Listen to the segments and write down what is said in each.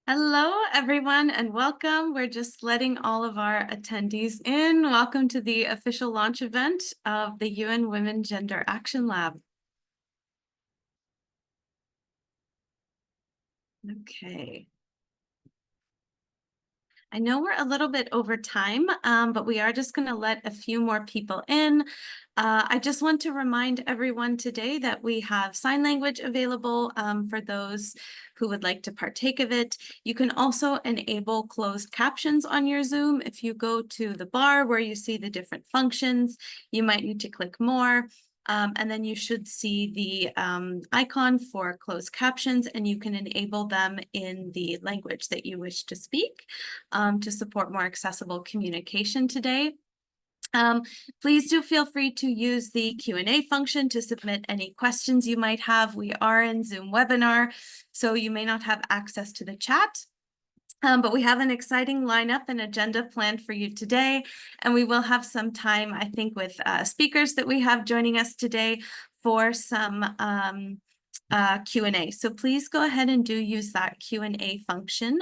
Hello, everyone, and welcome. We're just letting all of our attendees in. Welcome to the official launch event of the UN Women Gender Action Lab. Okay. I know we're a little bit over time, but we are just going to let a few more people in. I just want to remind everyone today that we have sign language available for those who would like to partake of it. You can also enable closed captions on your Zoom. If you go to the bar where you see the different functions, you might need to click more. And then you should see the icon for closed captions, and you can enable them in the language that you wish to speak to support more accessible communication today. Please do feel free to use the Q&A function to submit any questions you might have. We are in Zoom webinar, so you may not have access to the chat. But we have an exciting lineup and agenda planned for you today, and we will have some time, I think, with speakers that we have joining us today for some Q&A. So please go ahead and do use that Q&A function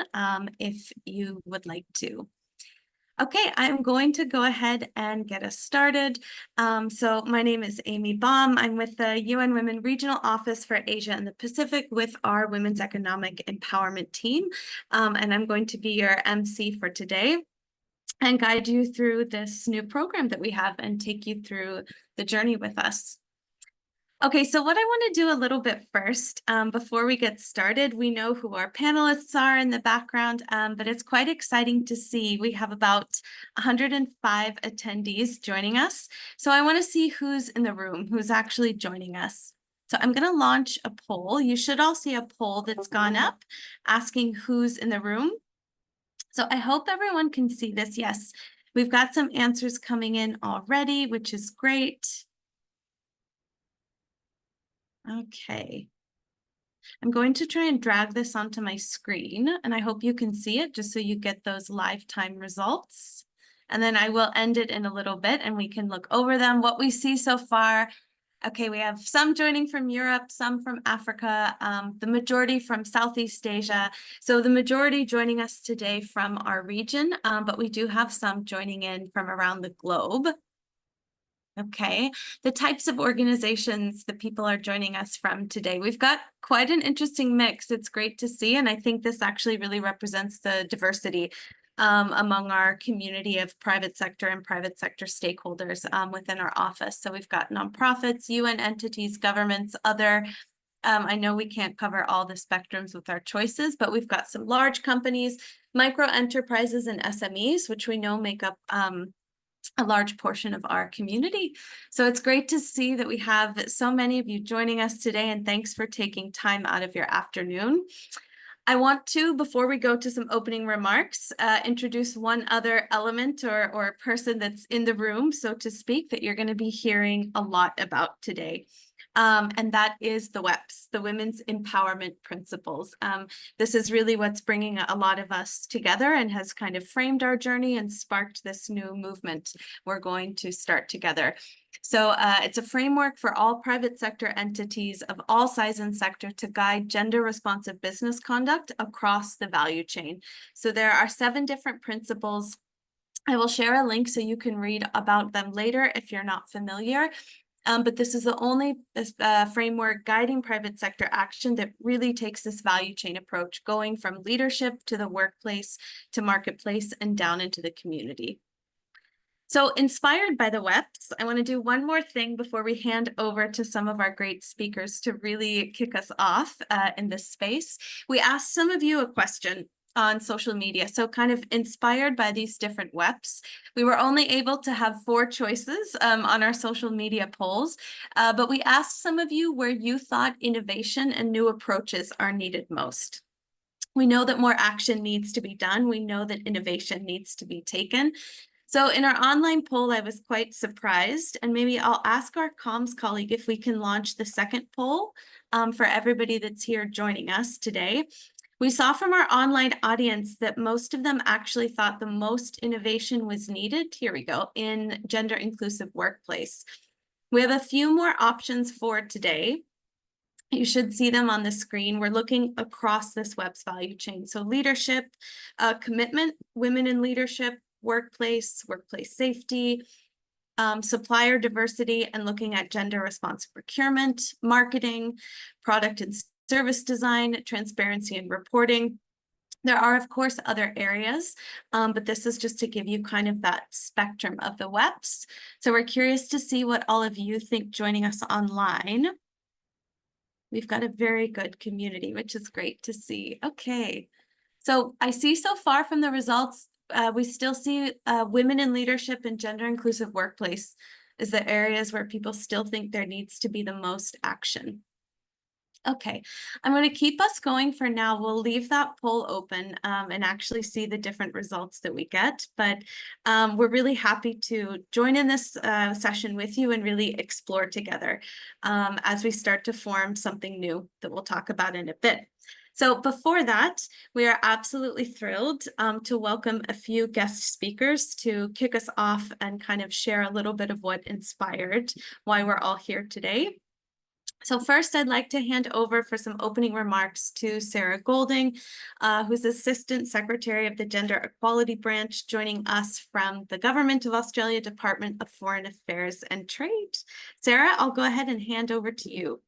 if you would like to. Okay, I'm going to go ahead and get us started. So my name is Amy Baum. I'm with the UN Women Regional Office for Asia and the Pacific with our Women's Economic Empowerment team. And I'm going to be your MC for today and guide you through this new program that we have and take you through the journey with us. Okay, so what I want to do a little bit first, before we get started, we know who our panelists are in the background, but it's quite exciting to see. We have about 105 attendees joining us. So I want to see who's in the room, who's actually joining us. So I'm going to launch a poll. You should all see a poll that's gone up asking who's in the room. So I hope everyone can see this. Yes, we've got some answers coming in already, which is great. Okay. I'm going to try and drag this onto my screen, and I hope you can see it just so you get those live time results. And then I will end it in a little bit and we can look over them. What we see so far, okay, we have some joining from Europe, some from Africa, the majority from Southeast Asia. So the majority joining us today from our region, but we do have some joining in from around the globe. Okay, the types of organizations that people are joining us from today. We've got quite an interesting mix. It's great to see, and I think this actually really represents the diversity among our community of private sector and private sector stakeholders within our office. So we've got nonprofits, UN entities, governments, other. I know we can't cover all the spectrums with our choices, but we've got some large companies, micro enterprises, and SMEs, which we know make up a large portion of our community. So it's great to see that we have so many of you joining us today, and thanks for taking time out of your afternoon. I want to, before we go to some opening remarks, introduce one other element or person that's in the room, so to speak, that you're going to be hearing a lot about today. And that is the WEPs, the Women's Empowerment Principles. This is really what's bringing a lot of us together and has kind of framed our journey and sparked this new movement we're going to start together. So it's a framework for all private sector entities of all size and sector to guide gender-responsive business conduct across the value chain. So there are 7 different principles. I will share a link so you can read about them later if you're not familiar. But this is the only framework guiding private sector action that really takes this value chain approach, going from leadership to the workplace to marketplace and down into the community. So inspired by the WEPs, I want to do one more thing before we hand over to some of our great speakers to really kick us off in this space. We asked some of you a question on social media. So kind of inspired by these different WEPs, we were only able to have 4 choices on our social media polls, but we asked some of you where you thought innovation and new approaches are needed most. We know that more action needs to be done. We know that innovation needs to be taken. So in our online poll, I was quite surprised, and maybe I'll ask our comms colleague if we can launch the second poll for everybody that's here joining us today. We saw from our online audience that most of them actually thought the most innovation was needed, here we go, in gender inclusive workplace. We have a few more options for today. You should see them on the screen. We're looking across this web's value chain. So leadership, commitment, women in leadership, workplace safety, supplier diversity, and looking at gender responsive procurement, marketing, product and service design, transparency and reporting. There are, of course, other areas, but this is just to give you kind of that spectrum of the WEPs. So we're curious to see what all of you think joining us online. We've got a very good community, which is great to see. Okay, so I see so far from the results, we still see women in leadership and gender inclusive workplace is the areas where people still think there needs to be the most action. Okay, I'm going to keep us going for now. We'll leave that poll open and actually see the different results that we get. But we're really happy to join in this session with you and really explore together as we start to form something new that we'll talk about in a bit. So before that, we are absolutely thrilled to welcome a few guest speakers to kick us off and kind of share a little bit of what inspired why we're all here today. So first, I'd like to hand over for some opening remarks to Sarah Golding, who's Assistant Secretary of the Gender Equality Branch, joining us from the Government of Australia Department of Foreign Affairs and Trade. Sarah, I'll go ahead and hand over to you.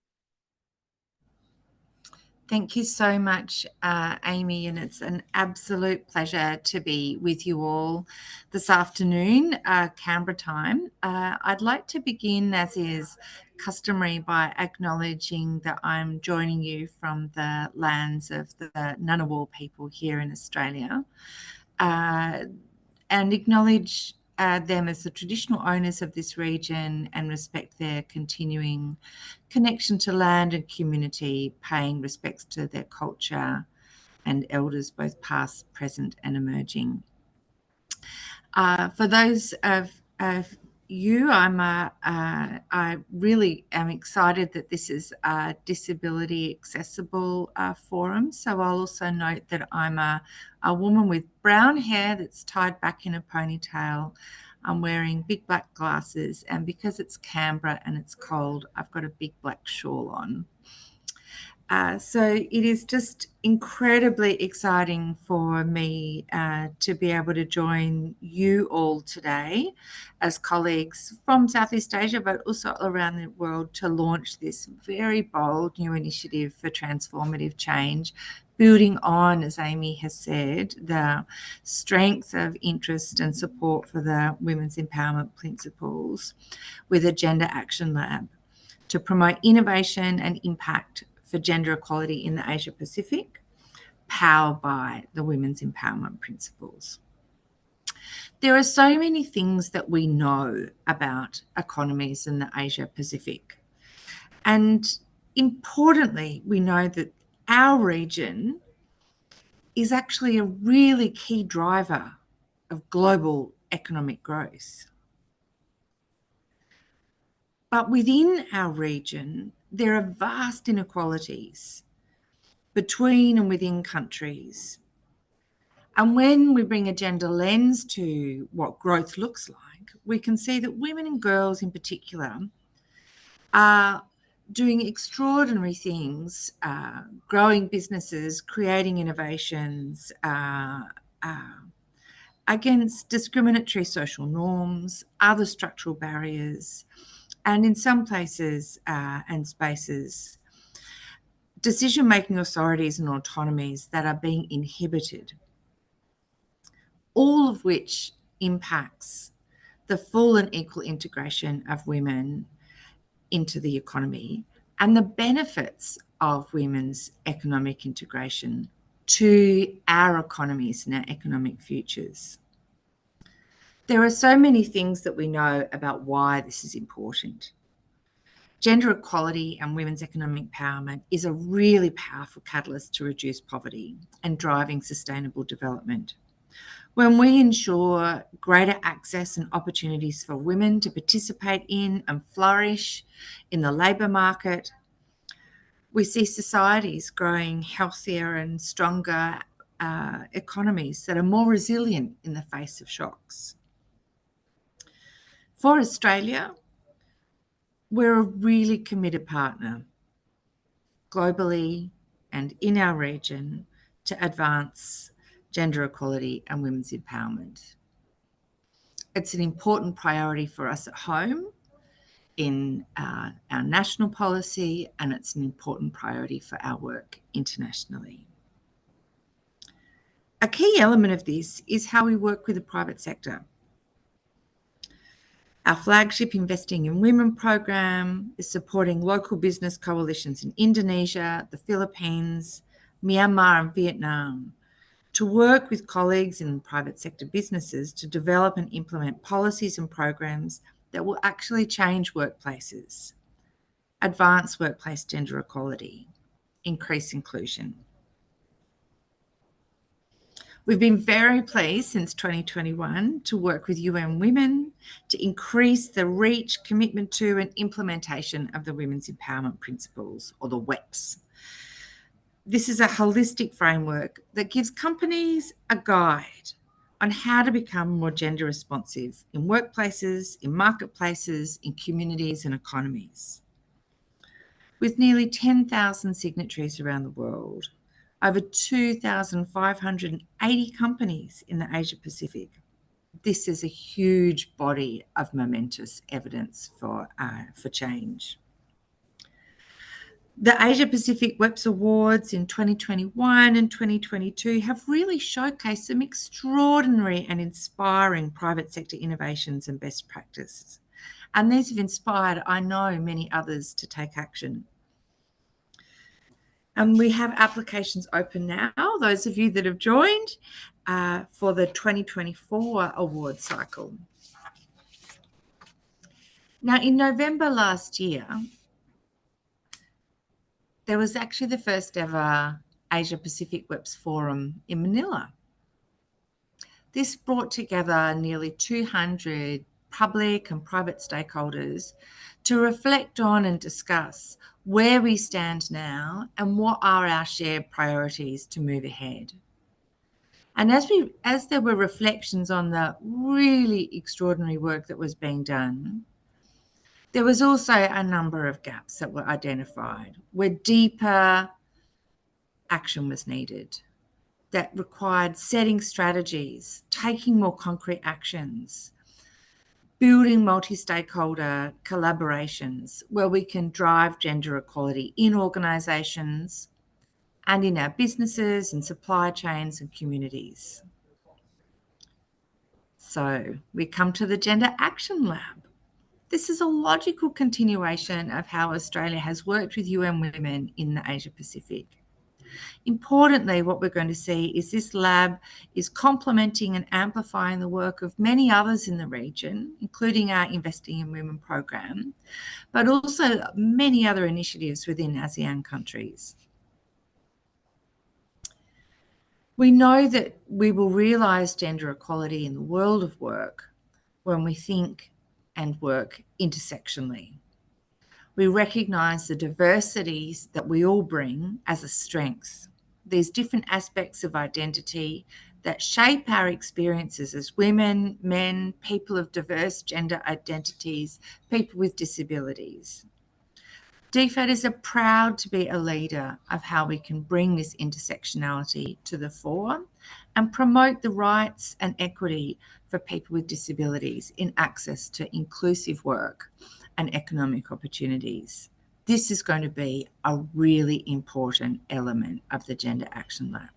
Thank you so much, Amy, and it's an absolute pleasure to be with you all this afternoon, Canberra time. I'd like to begin, as is customary, by acknowledging that I'm joining you from the lands of the Ngunnawal people here in Australia, and acknowledge them as the traditional owners of this region and respect their continuing connection to land and community, paying respects to their culture and elders, both past, present and emerging. For those of you, I really am excited that this is a disability accessible forum. So I'll also note that I'm a woman with brown hair that's tied back in a ponytail. I'm wearing big black glasses, and because it's Canberra and it's cold, I've got a big black shawl on. So it is just incredibly exciting for me to be able to join you all today as colleagues from Southeast Asia, but also around the world, to launch this very bold new initiative for transformative change, building on, as Amy has said, the strengths of interest and support for the Women's Empowerment Principles with a Gender Action Lab to promote innovation and impact for gender equality in the Asia Pacific, powered by the Women's Empowerment Principles. There are so many things that we know about economies in the Asia Pacific. And importantly, we know that our region is actually a really key driver of global economic growth. But within our region, there are vast inequalities between and within countries. And when we bring a gender lens to what growth looks like, we can see that women and girls in particular are doing extraordinary things, growing businesses, creating innovations against discriminatory social norms, other structural barriers, and in some places and spaces, decision-making authorities and autonomies that are being inhibited, all of which impacts the full and equal integration of women into the economy and the benefits of women's economic integration to our economies and our economic futures. There are so many things that we know about why this is important. Gender equality and women's economic empowerment is a really powerful catalyst to reduce poverty and driving sustainable development. When we ensure greater access and opportunities for women to participate in and flourish in the labour market, we see societies growing healthier and stronger economies that are more resilient in the face of shocks. For Australia, we're a really committed partner globally and in our region to advance gender equality and women's empowerment. It's an important priority for us at home in our national policy, and it's an important priority for our work internationally. A key element of this is how we work with the private sector. Our flagship Investing in Women program is supporting local business coalitions in Indonesia, the Philippines, Myanmar, and Vietnam to work with colleagues in private sector businesses to develop and implement policies and programs that will actually change workplaces, advance workplace gender equality, increase inclusion. We've been very pleased since 2021 to work with UN Women to increase the reach, commitment to, and implementation of the Women's Empowerment Principles, or the WEPs. This is a holistic framework that gives companies a guide on how to become more gender responsive in workplaces, in marketplaces, in communities and economies. With nearly 10,000 signatories around the world, over 2,580 companies in the Asia Pacific, this is a huge body of momentous evidence for change. The Asia Pacific WEPS Awards in 2021 and 2022 have really showcased some extraordinary and inspiring private sector innovations and best practices. And these have inspired, I know, many others to take action. And we have applications open now, those of you that have joined, for the 2024 award cycle. Now, in November last year, there was actually the first ever Asia Pacific WEPS Forum in Manila. This brought together nearly 200 public and private stakeholders to reflect on and discuss where we stand now and what are our shared priorities to move ahead. And as there were reflections on the really extraordinary work that was being done, there was also a number of gaps that were identified where deeper action was needed, that required setting strategies, taking more concrete actions, building multi-stakeholder collaborations where we can drive gender equality in organisations and in our businesses, in supply chains and communities. So we come to the Gender Action Lab. This is a logical continuation of how Australia has worked with UN Women in the Asia Pacific. Importantly, what we're going to see is this lab is complementing and amplifying the work of many others in the region, including our Investing in Women program, but also many other initiatives within ASEAN countries. We know that we will realise gender equality in the world of work when we think and work intersectionally. We recognise the diversities that we all bring as a strength, these different aspects of identity that shape our experiences as women, men, people of diverse gender identities, people with disabilities. DFAT is proud to be a leader of how we can bring this intersectionality to the fore and promote the rights and equity for people with disabilities in access to inclusive work and economic opportunities. This is going to be a really important element of the Gender Action Lab.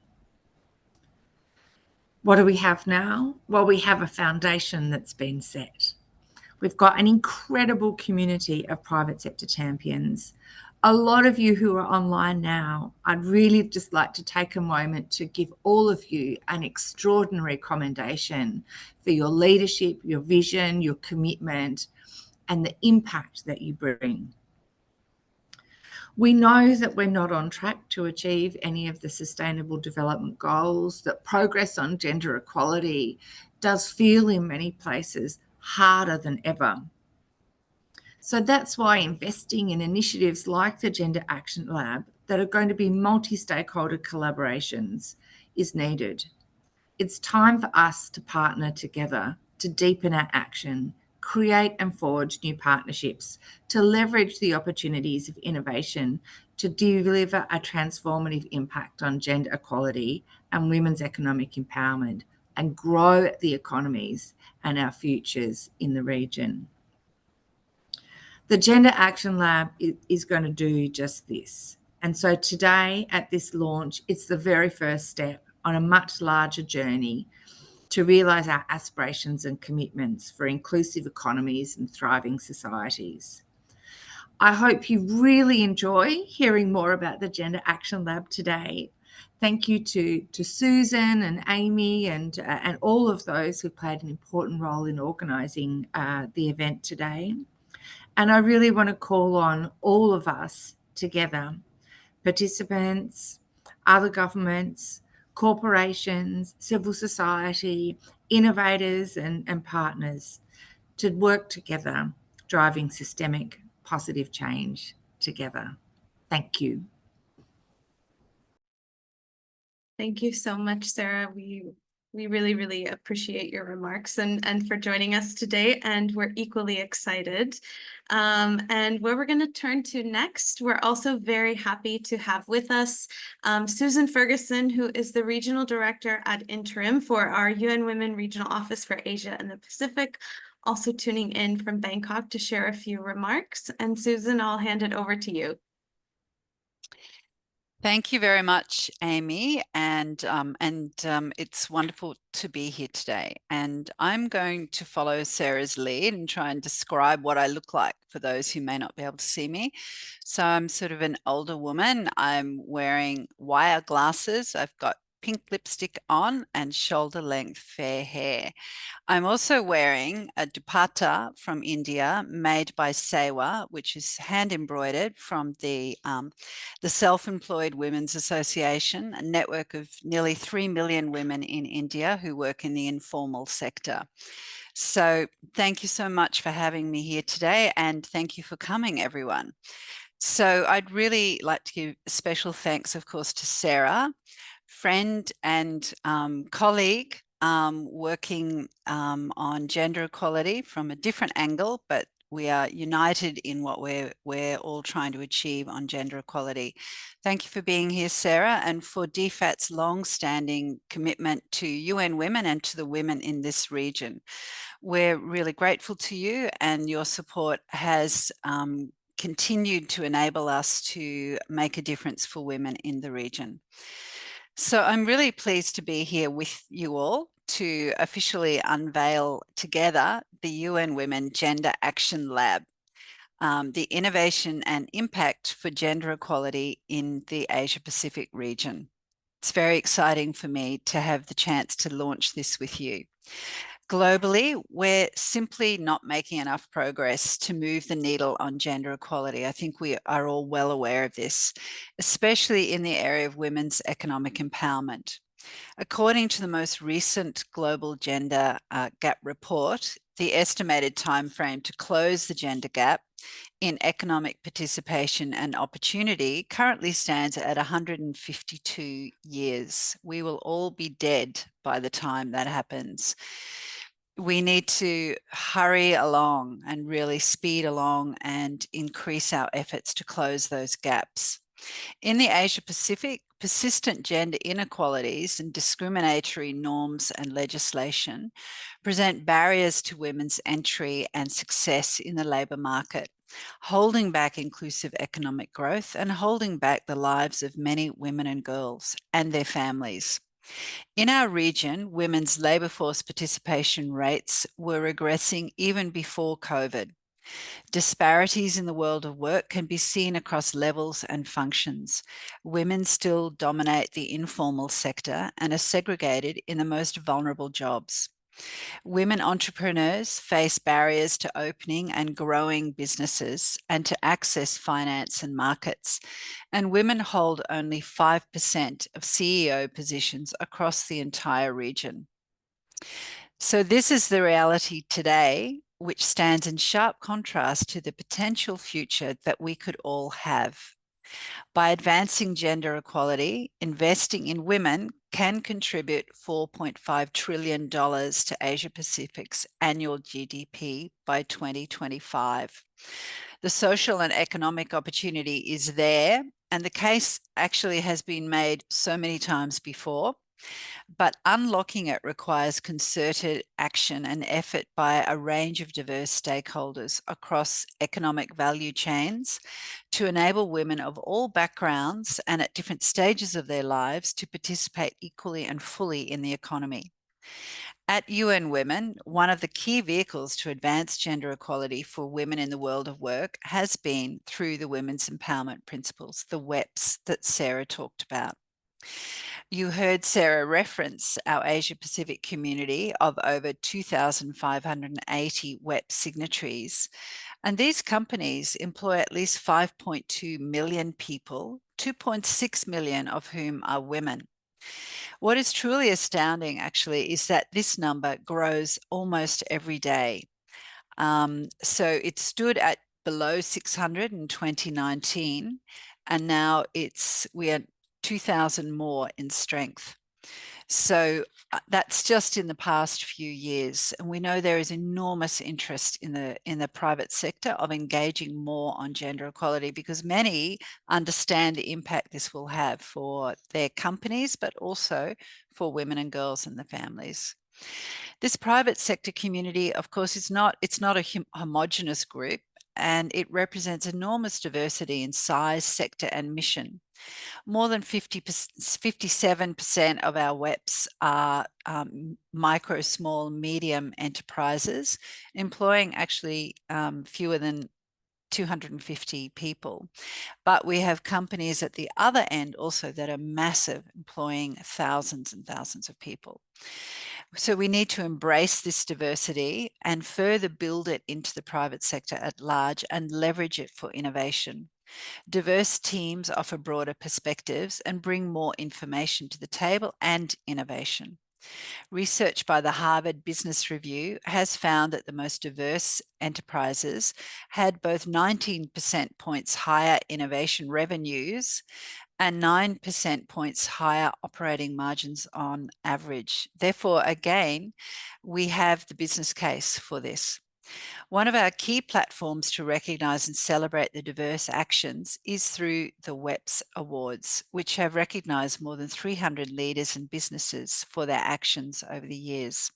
What do we have now? Well, we have a foundation that's been set. We've got an incredible community of private sector champions. A lot of you who are online now, I'd really just like to take a moment to give all of you an extraordinary commendation for your leadership, your vision, your commitment, and the impact that you bring. We know that we're not on track to achieve any of the Sustainable Development Goals, that progress on gender equality does feel in many places harder than ever. So that's why investing in initiatives like the Gender Action Lab that are going to be multi-stakeholder collaborations is needed. It's time for us to partner together to deepen our action create and forge new partnerships to leverage the opportunities of innovation to deliver a transformative impact on gender equality and women's economic empowerment and grow the economies and our futures in the region. The Gender Action Lab is going to do just this. And so today at this launch, it's the very first step on a much larger journey to realise our aspirations and commitments for inclusive economies and thriving societies. I hope you really enjoy hearing more about the Gender Action Lab today. Thank you to Susan and Amy and all of those who played an important role in organising the event today. And I really want to call on all of us together, participants, other governments, corporations, civil society, innovators and partners to work together, driving systemic positive change together. Thank you. Thank you so much, Sarah. We really, really appreciate your remarks and for joining us today, and we're equally excited. And where we're going to turn to next, we're also very happy to have with us Susan Ferguson, who is the Regional Director ad interim for our UN Women Regional Office for Asia and the Pacific, also tuning in from Bangkok to share a few remarks. And Susan, I'll hand it over to you. Thank you very much, Amy, and it's wonderful to be here today. And I'm going to follow Sarah's lead and try and describe what I look like for those who may not be able to see me. So I'm sort of an older woman. I'm wearing wire glasses. I've got pink lipstick on and shoulder-length fair hair. I'm also wearing a dupatta from India made by Sewa, which is hand embroidered from the Self-Employed Women's Association, a network of nearly 3 million women in India who work in the informal sector. So thank you so much for having me here today, and thank you for coming, everyone. So I'd really like to give special thanks, of course, to Sarah, friend and colleague, working on gender equality from a different angle, but we are united in what we're all trying to achieve on gender equality. Thank you for being here, Sarah, and for DFAT's long-standing commitment to UN Women and to the women in this region. We're really grateful to you, and your support has continued to enable us to make a difference for women in the region. So I'm really pleased to be here with you all to officially unveil together the UN Women Gender Action Lab, the innovation and impact for gender equality in the Asia Pacific region. It's very exciting for me to have the chance to launch this with you. Globally, we're simply not making enough progress to move the needle on gender equality. I think we are all well aware of this, especially in the area of women's economic empowerment. According to the most recent Global Gender Gap report, the estimated timeframe to close the gender gap in economic participation and opportunity currently stands at 152 years. We will all be dead by the time that happens. We need to hurry along and really speed along and increase our efforts to close those gaps. In the Asia Pacific, persistent gender inequalities and discriminatory norms and legislation present barriers to women's entry and success in the labour market, holding back inclusive economic growth and holding back the lives of many women and girls and their families. In our region, women's labour force participation rates were regressing even before COVID. Disparities in the world of work can be seen across levels and functions. Women still dominate the informal sector and are segregated in the most vulnerable jobs. Women entrepreneurs face barriers to opening and growing businesses and to access finance and markets, and women hold only 5% of CEO positions across the entire region. So this is the reality today, which stands in sharp contrast to the potential future that we could all have. By advancing gender equality, investing in women can contribute $4.5 trillion to Asia Pacific's annual GDP by 2025. The social and economic opportunity is there, and the case actually has been made so many times before. But unlocking it requires concerted action and effort by a range of diverse stakeholders across economic value chains to enable women of all backgrounds and at different stages of their lives to participate equally and fully in the economy. At UN Women, one of the key vehicles to advance gender equality for women in the world of work has been through the Women's Empowerment Principles, the WEPs that Sarah talked about. You heard Sarah reference our Asia Pacific community of over 2,580 WEP signatories. And these companies employ at least 5.2 million people, 2.6 million of whom are women. What is truly astounding, actually, is that this number grows almost every day. So it stood at below 600 in 2019, and now we are 2,000 more in strength. So that's just in the past few years, and we know there is enormous interest in the private sector of engaging more on gender equality because many understand the impact this will have for their companies, but also for women and girls and the families. This private sector community, of course, it's not a homogenous group, and it represents enormous diversity in size, sector, and mission. More than 57% of our WEPs are micro, small, medium enterprises, employing actually fewer than 250 people. But we have companies at the other end also that are massive, employing thousands and thousands of people. So we need to embrace this diversity and further build it into the private sector at large and leverage it for innovation. Diverse teams offer broader perspectives and bring more information to the table and innovation. Research by the Harvard Business Review has found that the most diverse enterprises had both 19% points higher innovation revenues and 9% points higher operating margins on average. Therefore, again, we have the business case for this. One of our key platforms to recognise and celebrate the diverse actions is through the WEPS Awards, which have recognised more than 300 leaders and businesses for their actions over the years.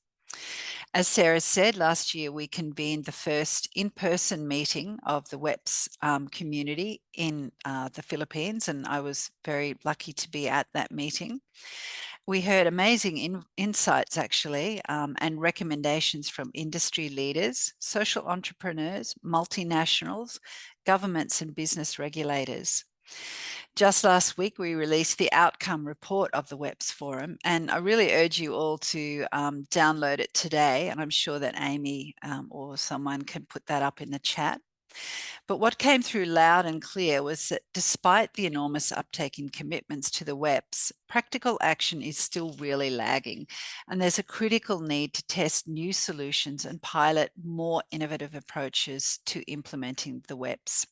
As Sarah said, last year we convened the first in-person meeting of the WEPS community in the Philippines, and I was very lucky to be at that meeting. We heard amazing insights, actually, and recommendations from industry leaders, social entrepreneurs, multinationals, governments, and business regulators. Just last week, we released the outcome report of the WEPS Forum, and I really urge you all to download it today, and I'm sure that Amy or someone can put that up in the chat. But what came through loud and clear was that despite the enormous uptake in commitments to the WEPs, practical action is still really lagging. And there's a critical need to test new solutions and pilot more innovative approaches to implementing the WEPs.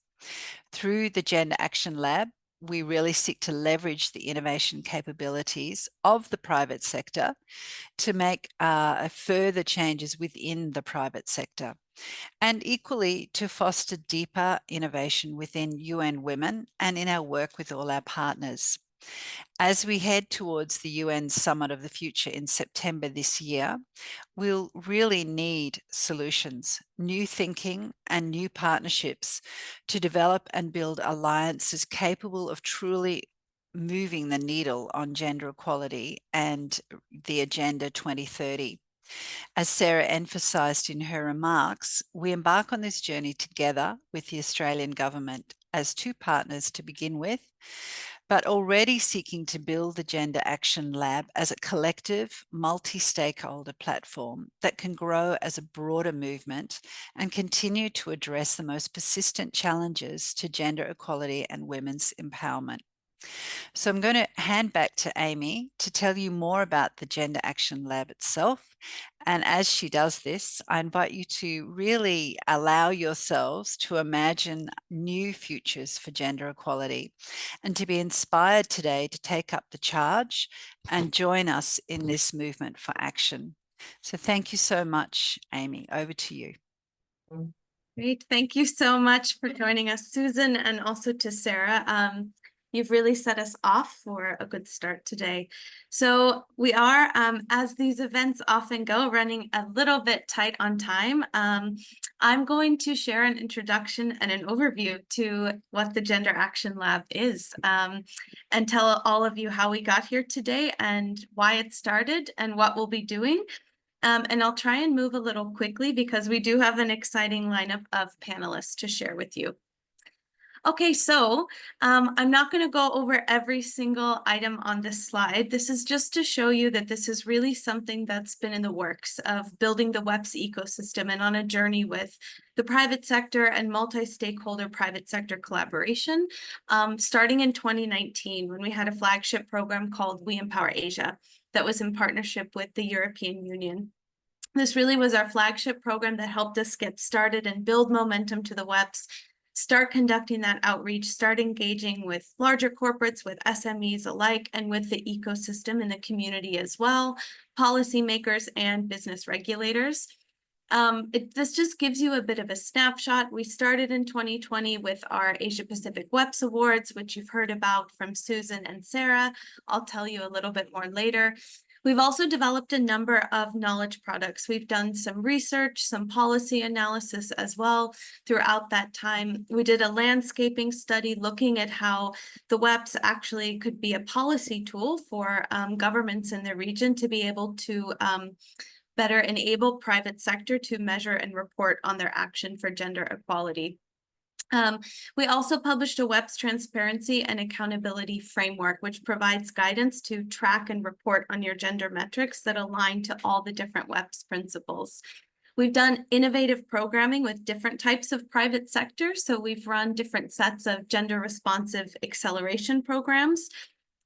Through the Gender Action Lab, we really seek to leverage the innovation capabilities of the private sector to make further changes within the private sector, and equally to foster deeper innovation within UN Women and in our work with all our partners. As we head towards the UN Summit of the Future in September this year, we'll really need solutions, new thinking, and new partnerships to develop and build alliances capable of truly moving the needle on gender equality and the Agenda 2030. As Sarah emphasised in her remarks, we embark on this journey together with the Australian government as two partners to begin with, but already seeking to build the Gender Action Lab as a collective, multi-stakeholder platform that can grow as a broader movement and continue to address the most persistent challenges to gender equality and women's empowerment. So I'm going to hand back to Amy to tell you more about the Gender Action Lab itself. And as she does this, I invite you to really allow yourselves to imagine new futures for gender equality and to be inspired today to take up the charge and join us in this movement for action. So thank you so much, Amy. Over to you. Great. Thank you so much for joining us, Susan, and also to Sarah. You've really set us off for a good start today. So we are, as these events often go, running a little bit tight on time. I'm going to share an introduction and an overview to what the Gender Action Lab is, and tell all of you how we got here today and why it started and what we'll be doing. And I'll try and move a little quickly because we do have an exciting lineup of panelists to share with you. Okay, so I'm not going to go over every single item on this slide. This is just to show you that this is really something that's been in the works of building the WEPS ecosystem and on a journey with the private sector and multi-stakeholder private sector collaboration, starting in 2019 when we had a flagship program called We Empower Asia that was in partnership with the European Union. This really was our flagship program that helped us get started and build momentum to the WEPS, start conducting that outreach, start engaging with larger corporates, with SMEs alike, and with the ecosystem and the community as well, policymakers and business regulators. This just gives you a bit of a snapshot. We started in 2020 with our Asia Pacific WEPS Awards, which you've heard about from Susan and Sarah. I'll tell you a little bit more later. We've also developed a number of knowledge products. We've done some research, some policy analysis as well throughout that time. We did a landscaping study looking at how the WEPS actually could be a policy tool for governments in the region to be able to better enable private sector to measure and report on their action for gender equality. We also published a WEPS transparency and accountability framework, which provides guidance to track and report on your gender metrics that align to all the different WEPS principles. We've done innovative programming with different types of private sector. So we've run different sets of gender responsive acceleration programs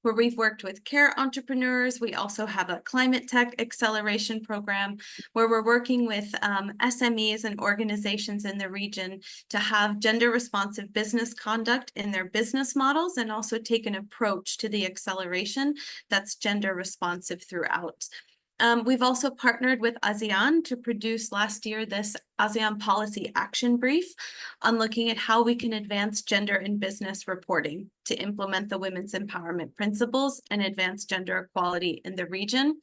where we've worked with care entrepreneurs. We also have a climate tech acceleration program where we're working with SMEs and organizations in the region to have gender responsive business conduct in their business models and also take an approach to the acceleration that's gender responsive throughout. We've also partnered with ASEAN to produce last year this ASEAN Policy Action Brief on looking at how we can advance gender in business reporting to implement the women's empowerment principles and advance gender equality in the region.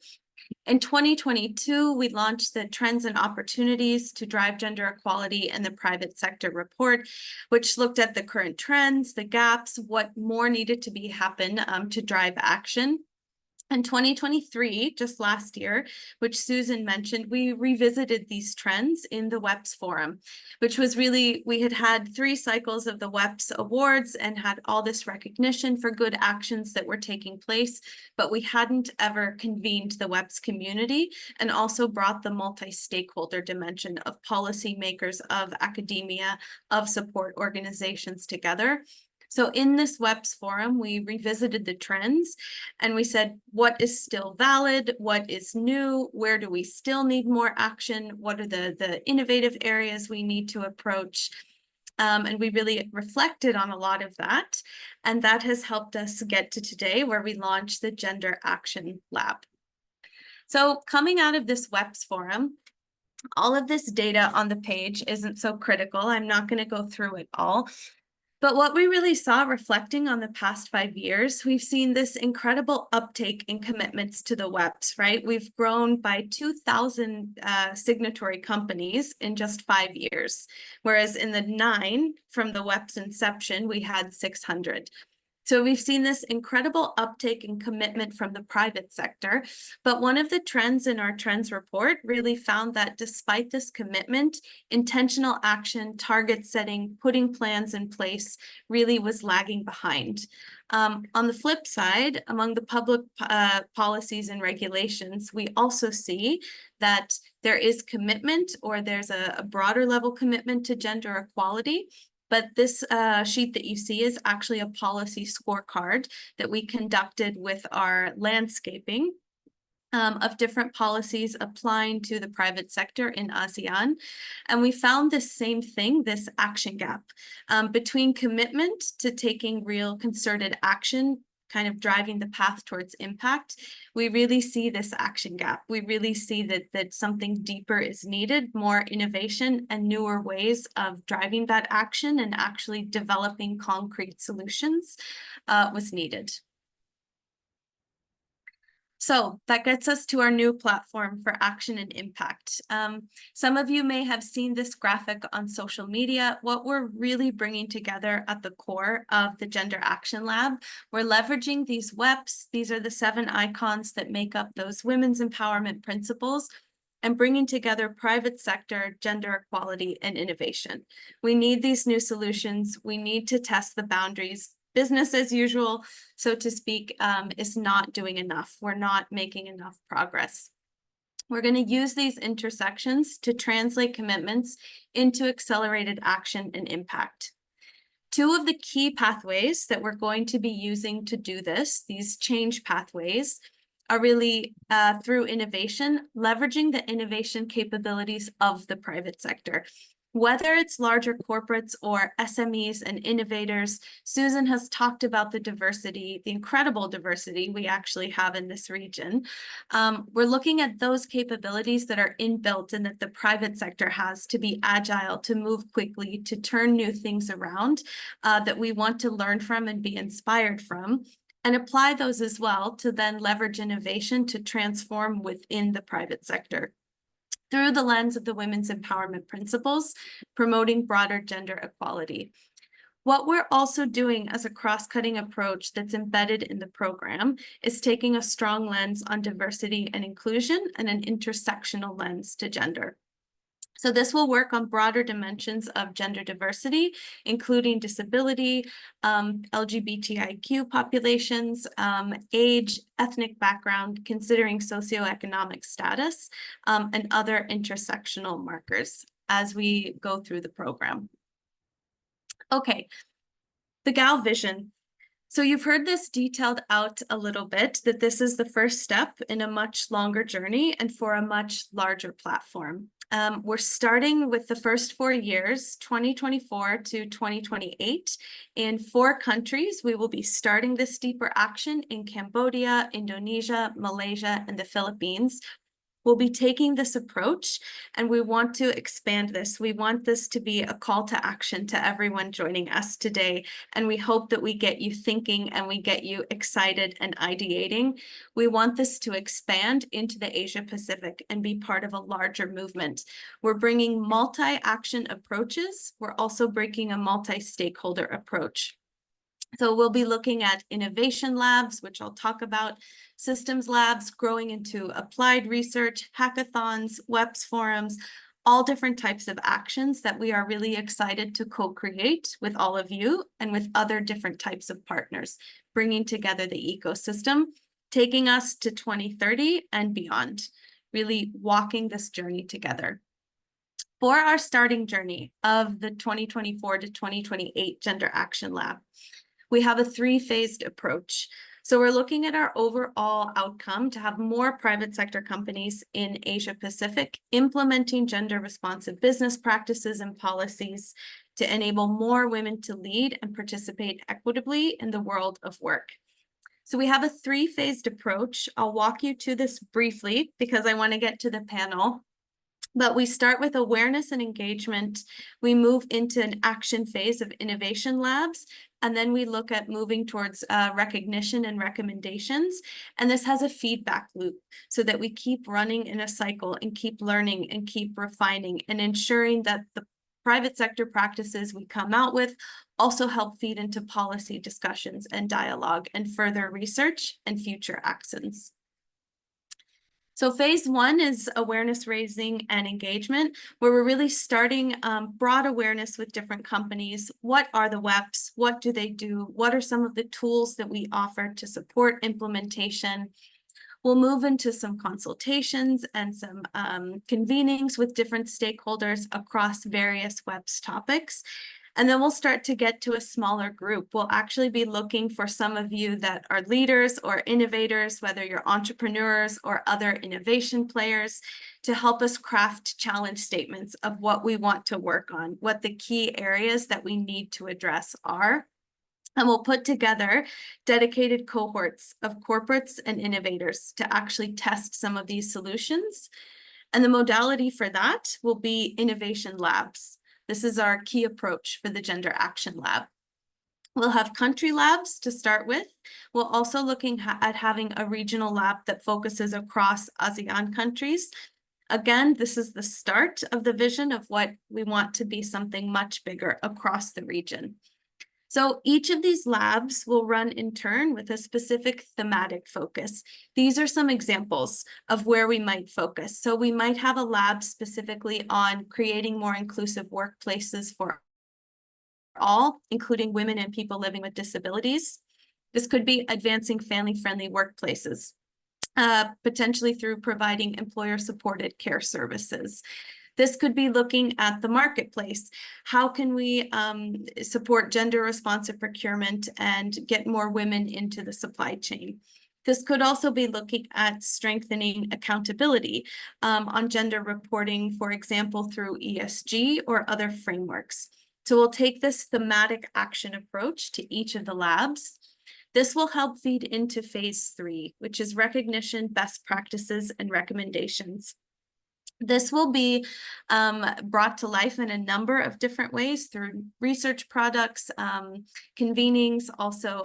In 2022, we launched the Trends and Opportunities to Drive Gender Equality in the Private Sector report, which looked at the current trends, the gaps, what more needed to happen to drive action. In 2023, just last year, which Susan mentioned, we revisited these trends in the WEPS Forum, which was really, we had 3 cycles of the WEPS Awards and had all this recognition for good actions that were taking place, but we hadn't ever convened the WEPS community and also brought the multi-stakeholder dimension of policymakers, of academia, of support organizations together. So in this WEPS forum, we revisited the trends and we said, what is still valid? What is new? Where do we still need more action? What are the innovative areas we need to approach? And we really reflected on a lot of that. And that has helped us get to today where we launched the Gender Action Lab. So coming out of this WEPS forum, all of this data on the page isn't so critical. I'm not going to go through it all. But what we really saw reflecting on the past 5 years, we've seen this incredible uptake in commitments to the WEPS, right? We've grown by 2,000 signatory companies in just 5 years, whereas in the 9 from the WEPS inception, we had 600. So we've seen this incredible uptake and commitment from the private sector. But one of the trends in our trends report really found that despite this commitment, intentional action, target setting, putting plans in place really was lagging behind. On the flip side, among the public policies and regulations, we also see that there is commitment or there's a broader level commitment to gender equality. but this sheet that you see is actually a policy scorecard that we conducted with our landscaping of different policies applying to the private sector in ASEAN. And we found this same thing, this action gap between commitment to taking real concerted action, kind of driving the path towards impact. We really see this action gap. We really see that something deeper is needed, more innovation and newer ways of driving that action and actually developing concrete solutions was needed. So that gets us to our new platform for action and impact. Some of you may have seen this graphic on social media. What we're really bringing together at the core of the Gender Action Lab, we're leveraging these WEPs. These are the 7 icons that make up those women's empowerment principles, and bringing together private sector, gender equality, and innovation. We need these new solutions. We need to test the boundaries. Business as usual, so to speak, is not doing enough. We're not making enough progress. We're going to use these intersections to translate commitments into accelerated action and impact. 2 of the key pathways that we're going to be using to do this, these change pathways, are really through innovation, leveraging the innovation capabilities of the private sector. Whether it's larger corporates or SMEs and innovators, Susan has talked about the diversity, the incredible diversity we actually have in this region. We're looking at those capabilities that are inbuilt and that the private sector has to be agile, to move quickly, to turn new things around, that we want to learn from and be inspired from, and apply those as well to then leverage innovation to transform within the private sector through the lens of the women's empowerment principles, promoting broader gender equality. What we're also doing as a cross-cutting approach that's embedded in the program is taking a strong lens on diversity and inclusion and an intersectional lens to gender. So this will work on broader dimensions of gender diversity, including disability, LGBTIQ populations, age, ethnic background, considering socioeconomic status, and other intersectional markers as we go through the program. Okay, the GAL vision. So you've heard this detailed out a little bit, that this is the first step in a much longer journey and for a much larger platform. We're starting with the first 4 years, 2024 to 2028. In 4 countries, we will be starting this deeper action in Cambodia, Indonesia, Malaysia, and the Philippines. We'll be taking this approach and we want to expand this. We want this to be a call to action to everyone joining us today. And we hope that we get you thinking and we get you excited and ideating. We want this to expand into the Asia Pacific and be part of a larger movement. We're bringing multi-action approaches. We're also bringing a multi-stakeholder approach. So we'll be looking at innovation labs, which I'll talk about, systems labs, growing into applied research, hackathons, WEPs forums, all different types of actions that we are really excited to co-create with all of you and with other different types of partners, bringing together the ecosystem, taking us to 2030 and beyond, really walking this journey together. For our starting journey of the 2024 to 2028 Gender Action Lab, we have a 3-phased approach. So we're looking at our overall outcome to have more private sector companies in Asia Pacific implementing gender responsive business practices and policies to enable more women to lead and participate equitably in the world of work. So we have a 3-phased approach. I'll walk you to this briefly because I want to get to the panel. But we start with awareness and engagement. We move into an action phase of innovation labs, and then we look at moving towards recognition and recommendations. And this has a feedback loop so that we keep running in a cycle and keep learning and keep refining and ensuring that the private sector practices we come out with also help feed into policy discussions and dialogue and further research and future actions. So phase 1 is awareness raising and engagement, where we're really starting broad awareness with different companies. What are the WEPs? What do they do? What are some of the tools that we offer to support implementation? We'll move into some consultations and some convenings with different stakeholders across various WEPs topics. And then we'll start to get to a smaller group. We'll actually be looking for some of you that are leaders or innovators, whether you're entrepreneurs or other innovation players, to help us craft challenge statements of what we want to work on, what the key areas that we need to address are. And we'll put together dedicated cohorts of corporates and innovators to actually test some of these solutions. And the modality for that will be innovation labs. This is our key approach for the Gender Action Lab. We'll have country labs to start with. We're also looking at having a regional lab that focuses across ASEAN countries. Again, this is the start of the vision of what we want to be something much bigger across the region. So each of these labs will run in turn with a specific thematic focus. These are some examples of where we might focus. So we might have a lab specifically on creating more inclusive workplaces for all, including women and people living with disabilities. This could be advancing family-friendly workplaces, potentially through providing employer-supported care services. This could be looking at the marketplace. How can we support gender-responsive procurement and get more women into the supply chain? This could also be looking at strengthening accountability on gender reporting, for example, through ESG or other frameworks. So we'll take this thematic action approach to each of the labs. This will help feed into phase 3, which is recognition, best practices, and recommendations. This will be brought to life in a number of different ways through research products, convenings, also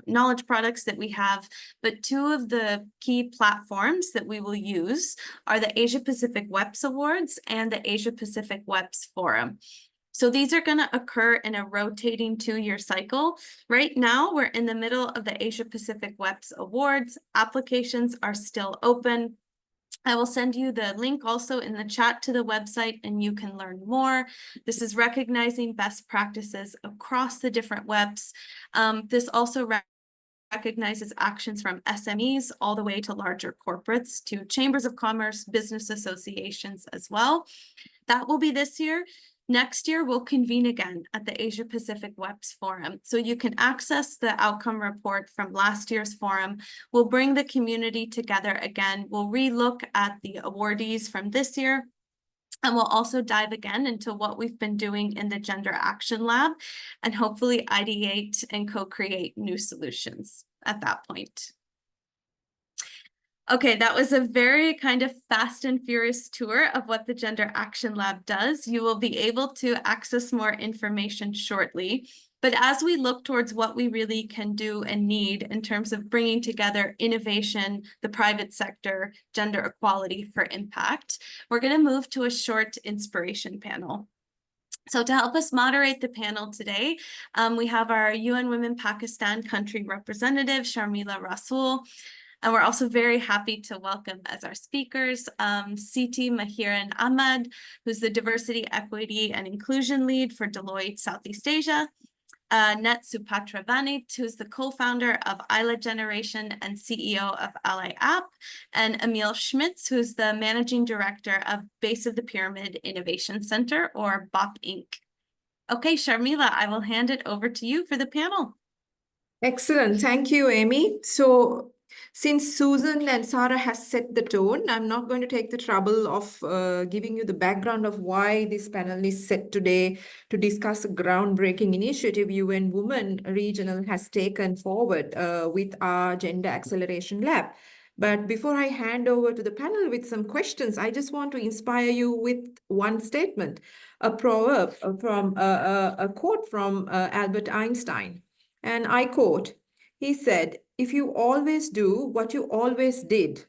knowledge products that we have. But 2 of the key platforms that we will use are the Asia Pacific WEPS Awards and the Asia Pacific WEPS Forum. So these are going to occur in a rotating 2-year cycle. Right now, we're in the middle of the Asia Pacific WEPS Awards. Applications are still open. I will send you the link also in the chat to the website, and you can learn more. This is recognizing best practices across the different WEPs. This also recognizes actions from SMEs all the way to larger corporates, to chambers of commerce, business associations as well. That will be this year. Next year, we'll convene again at the Asia Pacific WEPS Forum. So you can access the outcome report from last year's forum. We'll bring the community together again. We'll relook at the awardees from this year. And we'll also dive again into what we've been doing in the Gender Action Lab and hopefully ideate and co-create new solutions at that point. Okay, that was a very kind of fast and furious tour of what the Gender Action Lab does. You will be able to access more information shortly. But as we look towards what we really can do and need in terms of bringing together innovation, the private sector, gender equality for impact, we're going to move to a short inspiration panel. So to help us moderate the panel today, we have our UN Women Pakistan country representative, Sharmila Rasool. And we're also very happy to welcome as our speakers, Siti Mahiran Ahmad, who's the Diversity, Equity, and Inclusion Lead for Deloitte Southeast Asia, Net Supatravanit, who's the co-founder of Isla Generation and CEO of Ally App, and Emil Schmitz, who's the Managing Director of Base of the Pyramid Innovation Center, or BOP Inc. Okay, Sharmila, I will hand it over to you for the panel. Excellent. Thank you, Amy. So since Susan and Sarah has set the tone, I'm not going to take the trouble of giving you the background of why this panel is set today to discuss a groundbreaking initiative UN Women Regional has taken forward with our Gender Acceleration Lab. But before I hand over to the panel with some questions, I just want to inspire you with one statement, a proverb from a quote from Albert Einstein. And I quote, he said, "If you always do what you always did,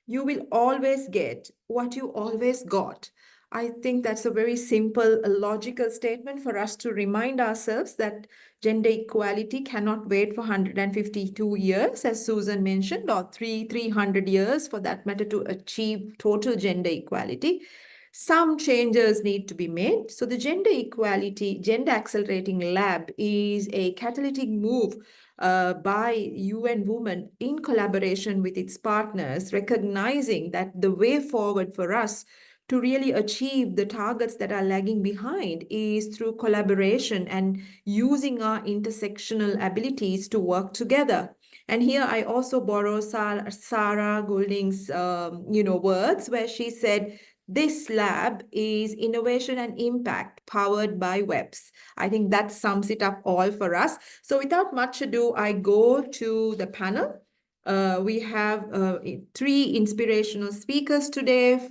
you will always get what you always got." I think that's a very simple, logical statement for us to remind ourselves that gender equality cannot wait for 152 years, as Susan mentioned, or 300 years for that matter, to achieve total gender equality. Some changes need to be made. So the Gender Equality, Gender Accelerating Lab is a catalytic move by UN Women in collaboration with its partners, recognizing that the way forward for us to really achieve the targets that are lagging behind is through collaboration and using our intersectional abilities to work together. And here I also borrow Sarah Goulding's, words where she said, this lab is innovation and impact powered by webs. I think that sums it up all for us. So without much ado, I go to the panel. We have 3 inspirational speakers today.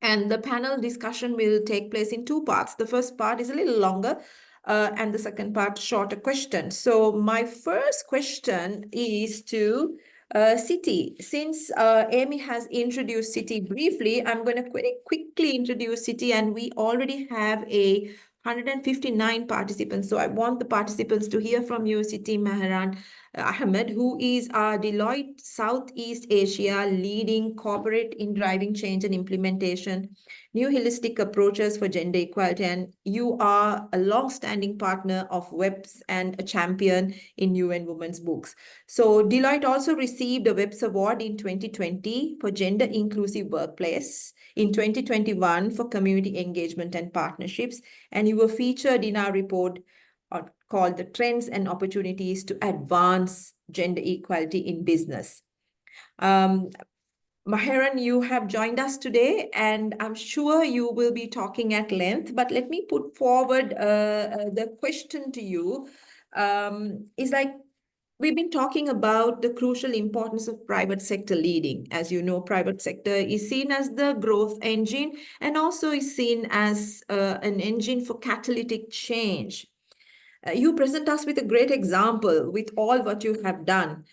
And the panel discussion will take place in 2 parts. The first part is a little longer, and the second part, shorter questions. So my first question is to Siti. Since Amy has introduced Siti briefly, I'm going to quickly introduce Siti, and we already have 159 participants. So I want the participants to hear from you, Siti Mehran Ahmed, who is our Deloitte Southeast Asia leading corporate in driving change and implementation, new holistic approaches for gender equality. And you are a long-standing partner of WEBS and a champion in UN Women's Books. So Deloitte also received a WEBS Award in 2020 for Gender Inclusive Workplace, in 2021 for Community Engagement and Partnerships, and you were featured in our report called the Trends and Opportunities to Advance Gender Equality in Business. Maheran, you have joined us today, and I'm sure you will be talking at length, but let me put forward the question to you. Is like, we've been talking about the crucial importance of private sector leading. As you know, private sector is seen as the growth engine and also is seen as an engine for catalytic change. You present us with a great example with all what you have done.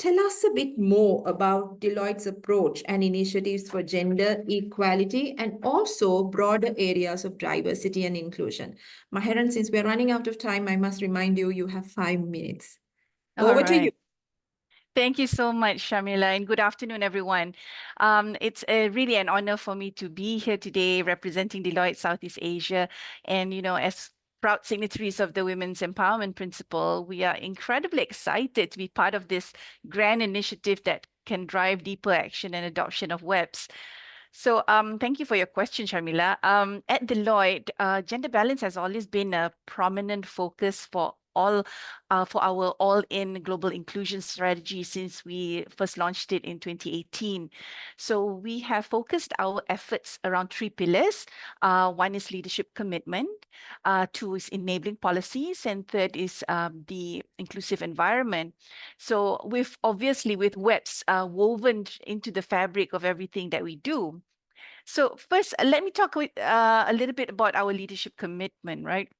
Tell us a bit more about Deloitte's approach and initiatives for gender equality and also broader areas of diversity and inclusion. Maheran, since we're running out of time, I must remind you, you have 5 minutes. Over to you. Thank you so much, Shamila, and good afternoon, everyone. It's really an honor for me to be here today representing Deloitte Southeast Asia. And, as proud signatories of the Women's Empowerment Principle, we are incredibly excited to be part of this grand initiative that can drive deeper action and adoption of WEBs. So thank you for your question, Sharmila. At Deloitte, gender balance has always been a prominent focus for our all-in global inclusion strategy since we first launched it in 2018. So we have focused our efforts around 3 pillars. One is leadership commitment, 2 is enabling policies, and 3rd is the inclusive environment. So with WEBs woven into the fabric of everything that we do. So first, let me talk a little bit about our leadership commitment, right?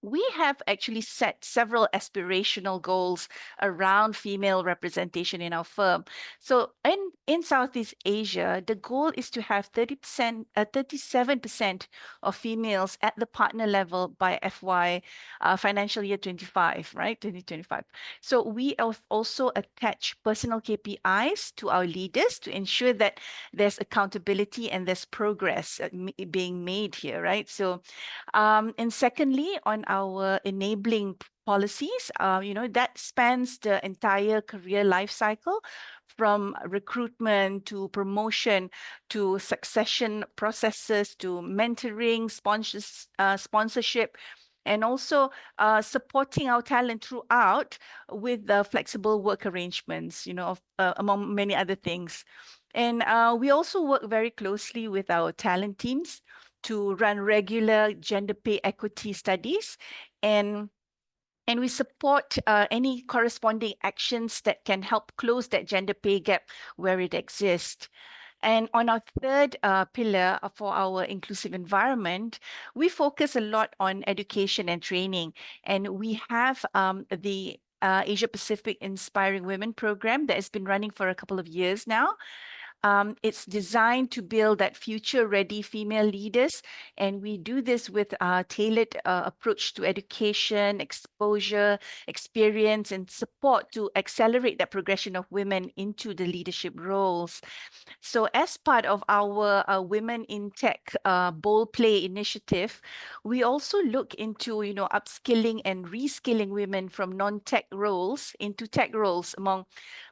We have actually set several aspirational goals around female representation in our firm. So in Southeast Asia, the goal is to have 37% of females at the partner level by financial year 25, right? 2025. So we have also attach personal KPIs to our leaders to ensure that there's accountability and there's progress being made here, right? So, and secondly, on our enabling policies, that spans the entire career life cycle, from recruitment to promotion to succession processes to mentoring, sponsorship, and also supporting our talent throughout with the flexible work arrangements, among many other things. And we also work very closely with our talent teams to run regular gender pay equity studies, and we support any corresponding actions that can help close that gender pay gap where it exists. And on our 3rd pillar for our inclusive environment, we focus a lot on education and training. And we have the Asia Pacific Inspiring Women program that has been running for a couple of years now. It's designed to build that future-ready female leaders, and we do this with a tailored approach to education, exposure, experience, and support to accelerate that progression of women into the leadership roles. So as part of our Women in Tech Bold Play initiative, we also look into, upskilling and reskilling women from non-tech roles into tech roles. Among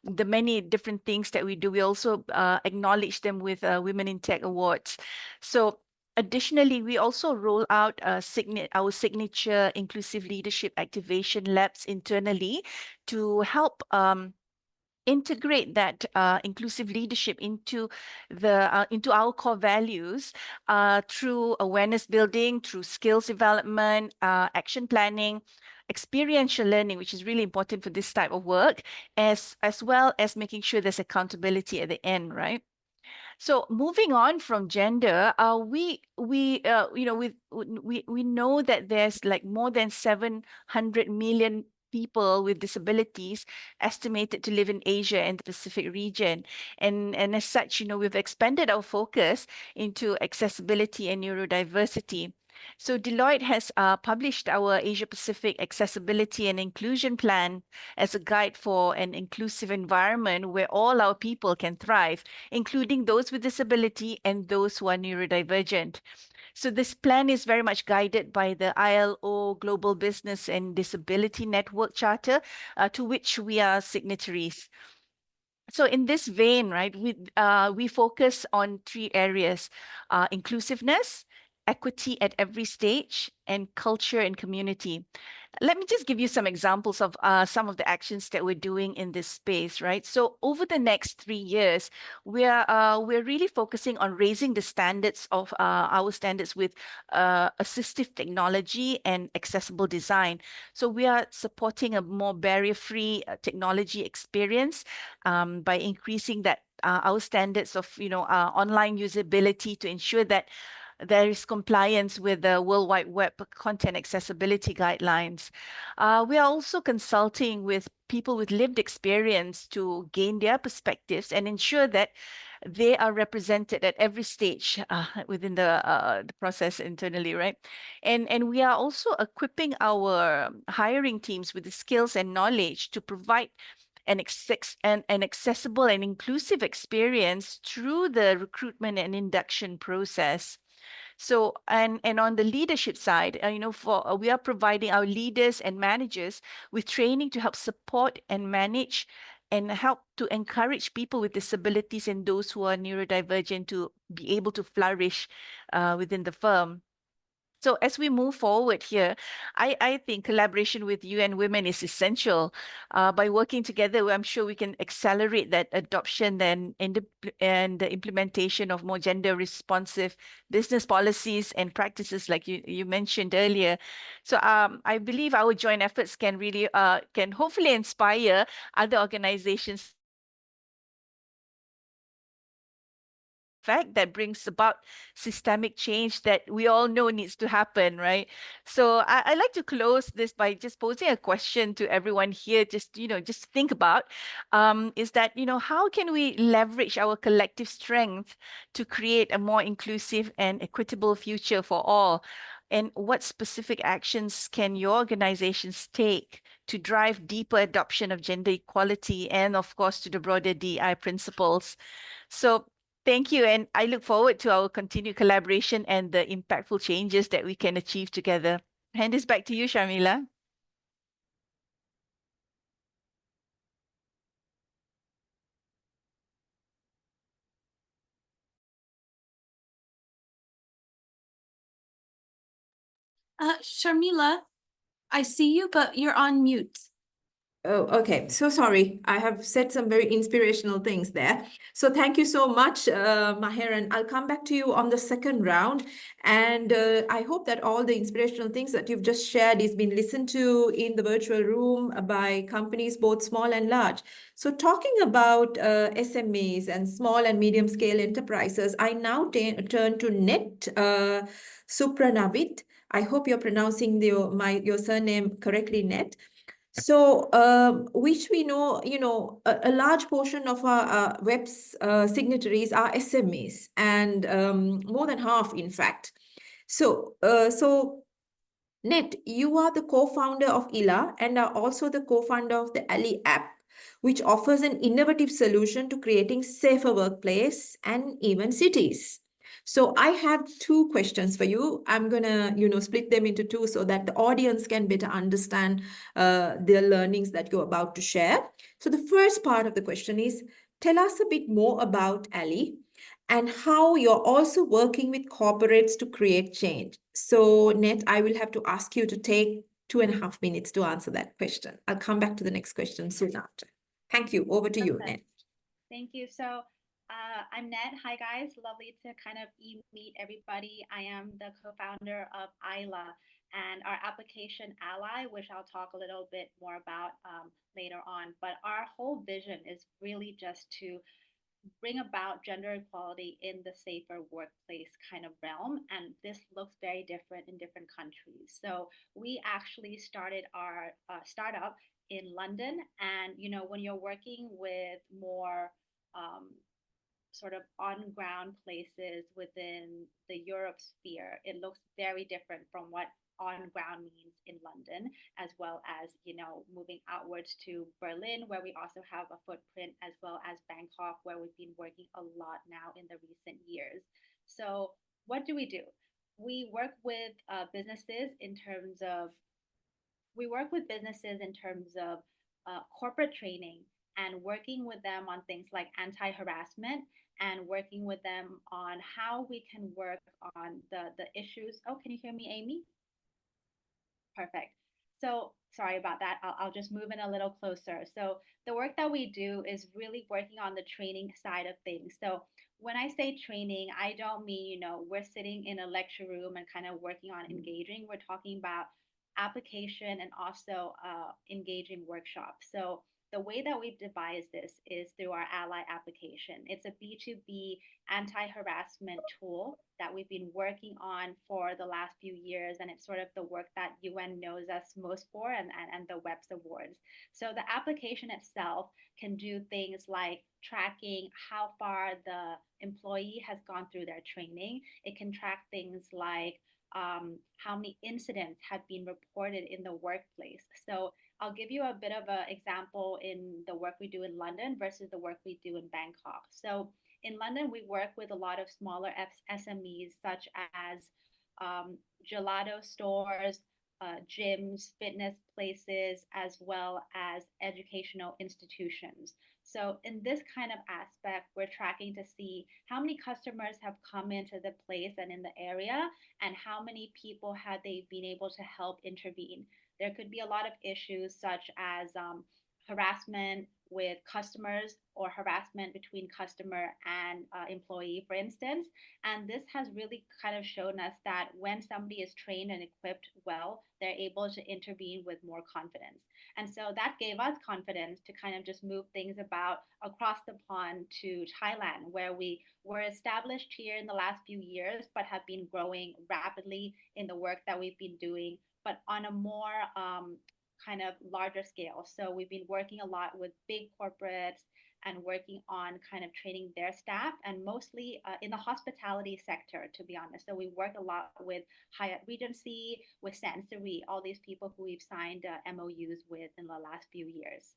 the many different things that we do, we also acknowledge them with Women in Tech Awards. So additionally, we also roll out our signature inclusive leadership activation labs internally to help integrate that inclusive leadership into our core values through awareness building, through skills development, action planning, experiential learning, which is really important for this type of work, as well as making sure there's accountability at the end, right? So moving on from gender, we know that there's like more than 700 million people with disabilities estimated to live in Asia and the Pacific region. And as such, we've expanded our focus into accessibility and neurodiversity. So Deloitte has published our Asia Pacific Accessibility and Inclusion Plan as a guide for an inclusive environment where all our people can thrive, including those with disability and those who are neurodivergent. So this plan is very much guided by the ILO Global Business and Disability Network Charter, to which we are signatories. So in this vein, right, we focus on 3 areas: inclusiveness, equity at every stage, and culture and community. Let me just give you some examples of some of the actions that we're doing in this space, right? So over the next 3 years, we're really focusing on raising the standards of our standards with assistive technology and accessible design. So we are supporting a more barrier-free technology experience by increasing that our standards of online usability to ensure that there is compliance with the World Wide Web content accessibility guidelines. We are also consulting with people with lived experience to gain their perspectives and ensure that they are represented at every stage within the process internally, right? And we are also equipping our hiring teams with the skills and knowledge to provide an accessible and inclusive experience through the recruitment and induction process. So, and on the leadership side, we are providing our leaders and managers with training to help support and manage and help to encourage people with disabilities and those who are neurodivergent to be able to flourish within the firm. So as we move forward here, I think collaboration with UN Women is essential. By working together, I'm sure we can accelerate that adoption and the implementation of more gender responsive business policies and practices like you mentioned earlier. So I believe our joint efforts can really can hopefully inspire other organizations fact that brings about systemic change that we all know needs to happen, right? So I'd like to close this by just posing a question to everyone here, just think about, is that, how can we leverage our collective strength to create a more inclusive and equitable future for all? And what specific actions can your organizations take to drive deeper adoption of gender equality and, of course, to the broader DI principles? So thank you. And I look forward to our continued collaboration and the impactful changes that we can achieve together. Hand this back to you, Sharmila. Sharmila, I see you, but you're on mute. Oh, okay. So sorry. I have said some very inspirational things there. So thank you so much, Maher, and I'll come back to you on the second round. And I hope that all the inspirational things that you've just shared is being listened to in the virtual room by companies, both small and large. So talking about SMEs and small and medium scale enterprises, I now turn to Net Supranavit. I hope you're pronouncing your surname correctly, Net. So, which we know, a large portion of our web's signatories are SMEs, and more than half, in fact. So, Net, you are the co-founder of ILA and are also the co-founder of the Ali app, which offers an innovative solution to creating safer workplace and even cities. So I have 2 questions for you. I'm gonna, split them into 2 so that the audience can better understand the learnings that you're about to share. So the first part of the question is, tell us a bit more about Ali and how you're also working with corporates to create change. So, Net, I will have to ask you to take 2.5 minutes to answer that question. I'll come back to the next question soon after. Thank you. Over to you, Net. Thank you. So I'm Ned. Hi, guys. Lovely to kind of meet everybody. I am the co-founder of ILA and our application Ally, which I'll talk a little bit more about later on. But our whole vision is really just to bring about gender equality in the safer workplace kind of realm. And this looks very different in different countries. So we actually started our startup in London. And, you know, when you're working with more sort of on ground places within the Europe sphere, it looks very different from what on ground means in London, as well as, you know, moving outwards to Berlin, where we also have a footprint, as well as Bangkok, where we've been working a lot now in the recent years. So, what do? We work with businesses in terms of corporate training and working with them on things like anti-harassment and working with them on how we can work on the issues. Oh, can you hear me, Amy? Perfect. So sorry about that. I'll just move in a little closer. So the work that we do is really working on the training side of things. So when I say training, I don't mean, you know, we're sitting in a lecture room and kind of working on engaging. We're talking about application and also engaging workshops. So the way that we've devised this is through our Ally application. It's a B2B anti-harassment tool that we've been working on for the last few years, and it's sort of the work that UN knows us most for, and the WEPS awards. So the application itself can do things like tracking how far the employee has gone through their training. It can track things like how many incidents have been reported in the workplace. So I'll give you a bit of an example in the work we do in London versus the work we do in Bangkok. So in London, we work with a lot of smaller SMEs, such as gelato stores, gyms, fitness places, as well as educational institutions. So in this kind of aspect, we're tracking to see how many customers have come into the place and in the area, and how many people have they been able to help intervene. There could be a lot of issues such as harassment with customers or harassment between customer and employee, for instance. And this has really kind of shown us that when somebody is trained and equipped well, they're able to intervene with more confidence. And so that gave us confidence to kind of just move things about across the pond to Thailand, where we were established here in the last few years, but have been growing rapidly in the work that we've been doing, but on a more kind of larger scale. So we've been working a lot with big corporates and working on kind of training their staff, and mostly in the hospitality sector, to be honest. So we work a lot with Hyatt Regency, with Sensory, all these people who we've signed MOUs with in the last few years.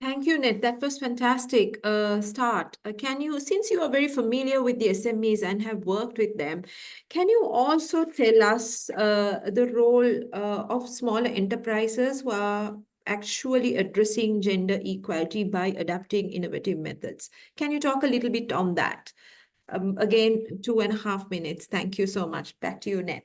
Thank you, Ned. That was fantastic start. Can you, since you are very familiar with the SMEs and have worked with them, can you also tell us the role of smaller enterprises who are actually addressing gender equality by adapting innovative methods? Can you talk a little bit on that? Again, 2.5 minutes. Thank you so much. Back to you, Ned.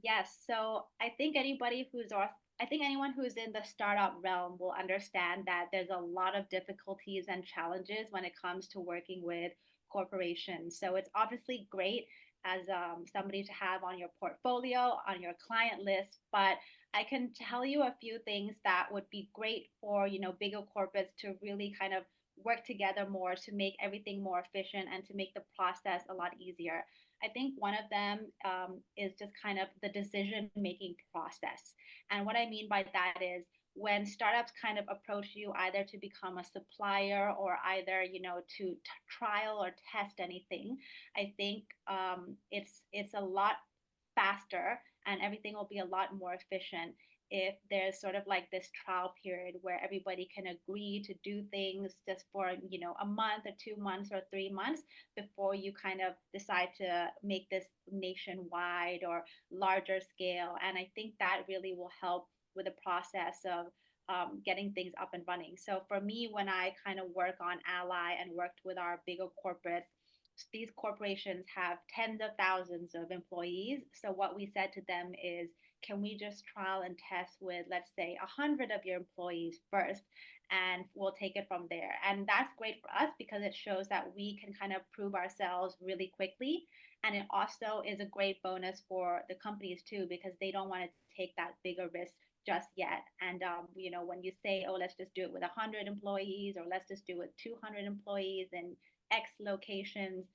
Yes. So I think anyone who's in the startup realm will understand that there's a lot of difficulties and challenges when it comes to working with corporations. So it's obviously great as somebody to have on your portfolio, on your client list, but I can tell you a few things that would be great for, you know, bigger corporates to really kind of work together more to make everything more efficient and to make the process a lot easier. I think one of them is just kind of the decision-making process. And what I mean by that is when startups kind of approach you either to become a supplier or either, you know, to trial or test anything, I think it's a lot faster and everything will be a lot more efficient if there's sort of like this trial period where everybody can agree to do things just for, you know, a month or 2 months or 3 months before you kind of decide to make this nationwide or larger scale. And I think that really will help with the process of getting things up and running. So for me, when I kind of work on Ally and worked with our bigger corporates, these corporations have tens of thousands of employees. So what we said to them is, can we just trial and test with, let's say, 100 of your employees first, and we'll take it from there. And that's great for us because it shows that we can kind of prove ourselves really quickly. And it also is a great bonus for the companies too, because they don't want to take that bigger risk just yet. And when you say, oh, let's just do it with 100 employees, or let's just do it with 200 employees in X locations,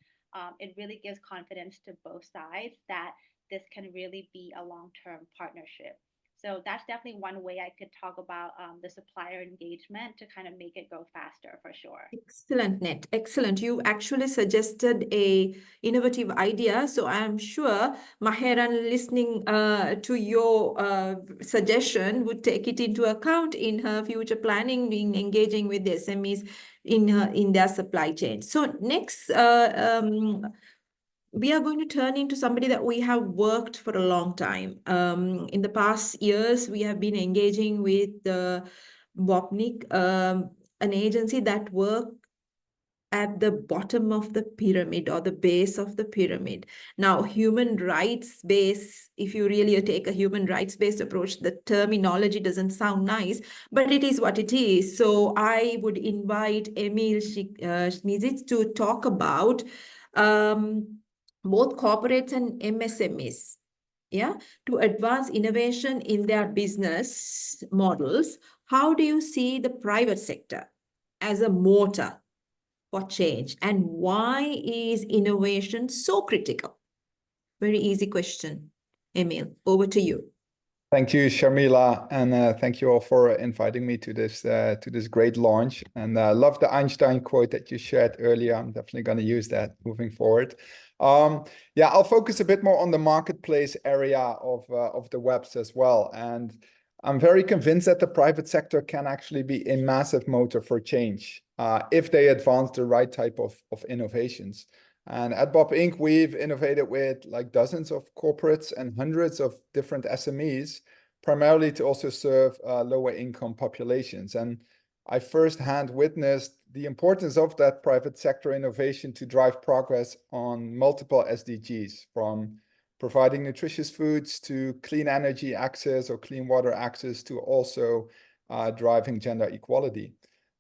it really gives confidence to both sides that this can really be a long-term partnership. So that's definitely one way I could talk about the supplier engagement to kind of make it go faster for sure. Excellent, Net. Excellent. You actually suggested a innovative idea. So I'm sure Maheran, listening to your suggestion, would take it into account in her future planning, in engaging with the SMEs in their supply chain. So next, we are going to turn into somebody that we have worked for a long time. In the past years, we have been engaging with the Bopnik, an agency that work at the bottom of the pyramid or the base of the pyramid. Now, human rights base, if you really take a human rights based approach, the terminology doesn't sound nice, but it is what it is. So I would invite Emil Schnitzitz to talk about both corporates and MSMEs, yeah, to advance innovation in their business models. How do you see the private sector as a motor for change, and why is innovation so critical? Very easy question. Emil, over to you. Thank you, Sharmila, and thank you all for inviting me to this great launch. And I love the Einstein quote that you shared earlier. I'm definitely going to use that moving forward. Yeah, I'll focus a bit more on the marketplace area of the webs as well. And I'm very convinced that the private sector can actually be a massive motor for change if they advance the right type of innovations. And at Bob Inc., we've innovated with like dozens of corporates and hundreds of different SMEs, primarily to also serve lower income populations. And I firsthand witnessed the importance of that private sector innovation to drive progress on multiple SDGs, from providing nutritious foods to clean energy access or clean water access to also driving gender equality.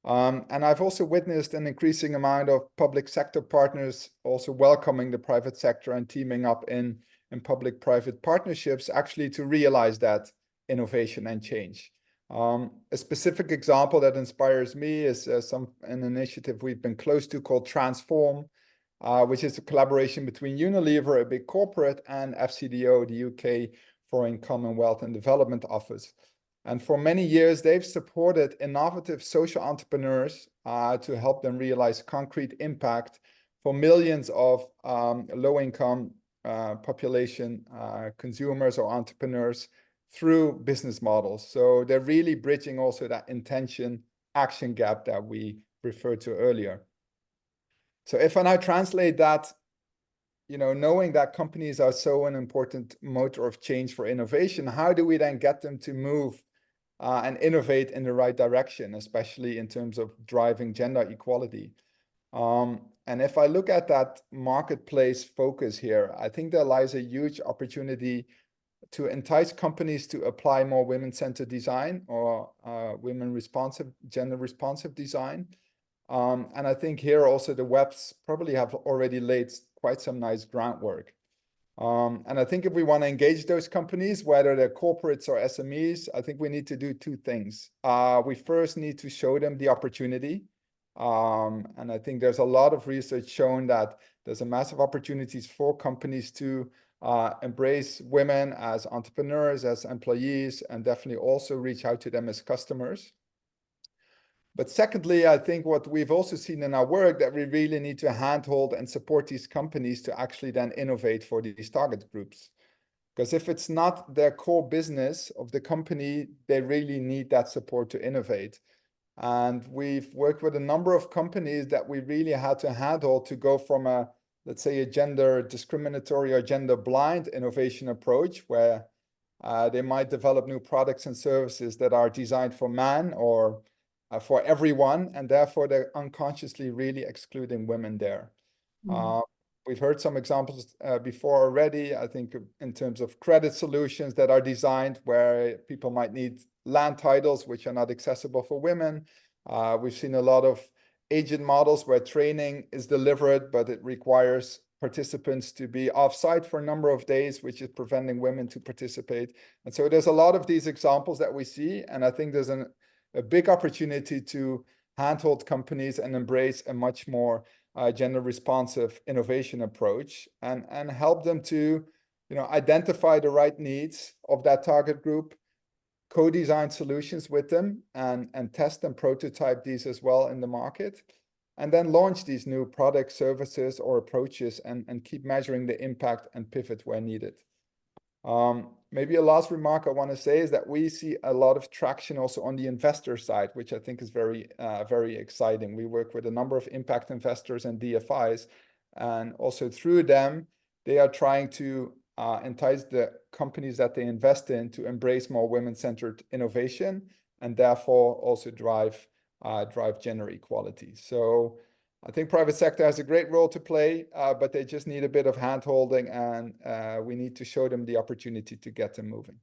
And I've also witnessed an increasing amount of public sector partners also welcoming the private sector and teaming up in public-private partnerships actually to realize that innovation and change. A specific example that inspires me is an initiative we've been close to called Transform, which is a collaboration between Unilever, a big corporate, and FCDO, the UK Foreign Commonwealth and Development Office. And for many years, they've supported innovative social entrepreneurs to help them realize concrete impact for millions of low-income population consumers or entrepreneurs through business models. So they're really bridging also that intention-action gap that we referred to earlier. So if I now translate that, knowing that companies are so an important motor of change for innovation, how do we then get them to move and innovate in the right direction, especially in terms of driving gender equality? And if I look at that marketplace focus here, I think there lies a huge opportunity to entice companies to apply more women-centered design or gender-responsive design. And I think here also the webs probably have already laid quite some nice groundwork. And I think if we want to engage those companies, whether they're corporates or SMEs, I think we need to do two things. We first need to show them the opportunity. And I think there's a lot of research showing that there's a massive opportunities for companies to embrace women as entrepreneurs, as employees, and definitely also reach out to them as customers. But secondly, I think what we've also seen in our work that we really need to handhold and support these companies to actually then innovate for these target groups. Because if it's not their core business of the company, they really need that support to innovate. And we've worked with a number of companies that we really had to handhold to go from a, let's say, a gender discriminatory or gender blind innovation approach where They might develop new products and services that are designed for man or for everyone, and therefore they're unconsciously really excluding women there. We've heard some examples before already, I think, in terms of credit solutions that are designed where people might need land titles which are not accessible for women. We've seen a lot of agent models where training is delivered, but it requires participants to be off-site for a number of days, which is preventing women to participate. And so there's a lot of these examples that we see, and I think there's a big opportunity to handhold companies and embrace a much more gender responsive innovation approach and help them to identify the right needs of that target group, co-design solutions with them and test and prototype these as well in the market, and then launch these new products, services, or approaches and keep measuring the impact and pivot where needed. Maybe a last remark I want to say is that we see a lot of traction also on the investor side, which I think is very, very exciting. We work with a number of impact investors and DFIs, and also through them, they are trying to entice the companies that they invest in to embrace more women-centered innovation and therefore also drive gender equality. So I think private sector has a great role to play, but they just need a bit of hand-holding, and we need to show them the opportunity to get them moving.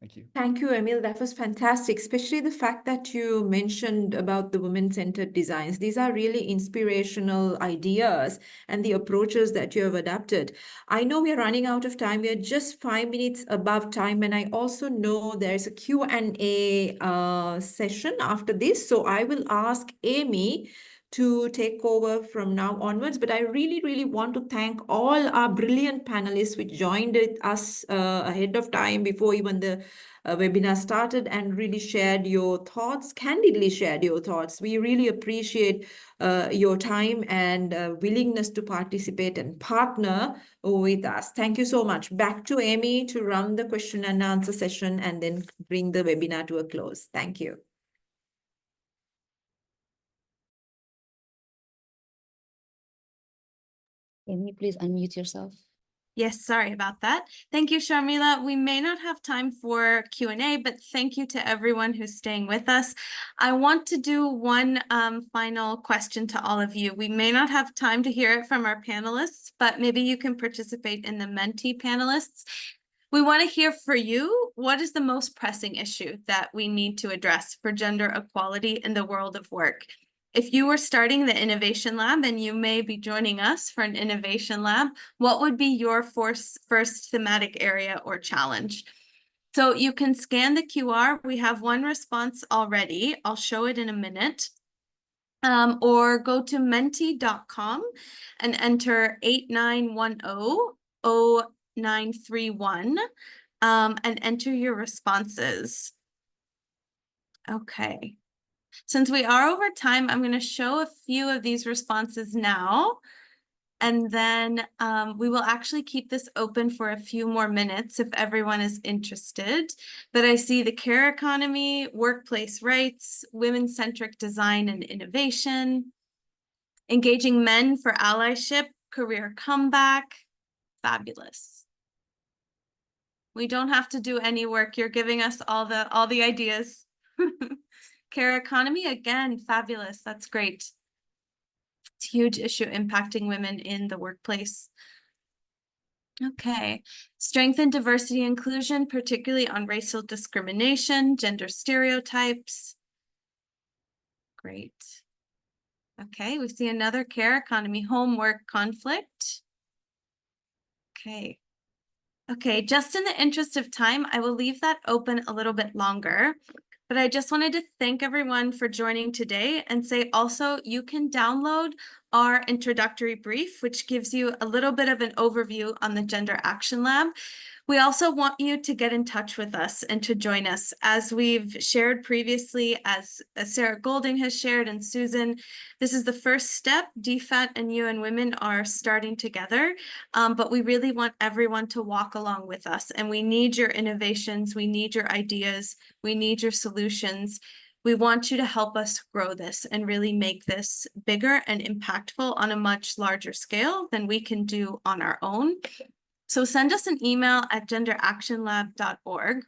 Thank you. Thank you, Emil. That was fantastic, especially the fact that you mentioned about the women-centered designs. These are really inspirational ideas and the approaches that you have adapted. I know we are running out of time. We are just 5 minutes above time, and I also know there's a Q&A session after this. So I will ask Amy to take over from now onwards. But I really, really want to thank all our brilliant panelists which joined us ahead of time before even the webinar started and really shared your thoughts, candidly shared your thoughts. We really appreciate your time and willingness to participate and partner with us. Thank you so much. Back to Amy to run the question and answer session and then bring the webinar to a close. Thank you. Amy, please unmute yourself. Yes, sorry about that. Thank you, Sharmila. We may not have time for Q&A, but thank you to everyone who's staying with us. I want to do one final question to all of you. We may not have time to hear it from our panelists, but maybe you can participate in the mentee panelists. We want to hear for you, what is the most pressing issue that we need to address for gender equality in the world of work? If you were starting the Innovation Lab and you may be joining us for an Innovation Lab, what would be your first thematic area or challenge? So you can scan the QR. We have one response already. I'll show it in a minute. Or go to menti.com and enter 89100931 and enter your responses. Okay. Since we are over time, I'm going to show a few of these responses now, and then we will actually keep this open for a few more minutes if everyone is interested. But I see the care economy, workplace rights, women-centric design and innovation, engaging men for allyship, career comeback. Fabulous. We don't have to do any work. You're giving us all the ideas. Care economy, again, fabulous. That's great. It's a huge issue impacting women in the workplace. Okay. Strengthen diversity and inclusion, particularly on racial discrimination, gender stereotypes. Great. Okay, we see another care economy, homework conflict. Okay. Okay, just in the interest of time, I will leave that open a little bit longer. But I just wanted to thank everyone for joining today and say also you can download our introductory brief, which gives you a little bit of an overview on the Gender Action Lab. We also want you to get in touch with us and to join us. As we've shared previously, as Sarah Golding has shared and Susan, this is the first step. DFAT and UN Women are starting together, but we really want everyone to walk along with us. And we need your innovations, we need your ideas, we need your solutions. We want you to help us grow this and really make this bigger and impactful on a much larger scale than we can do on our own. So send us an email at genderactionlab.org.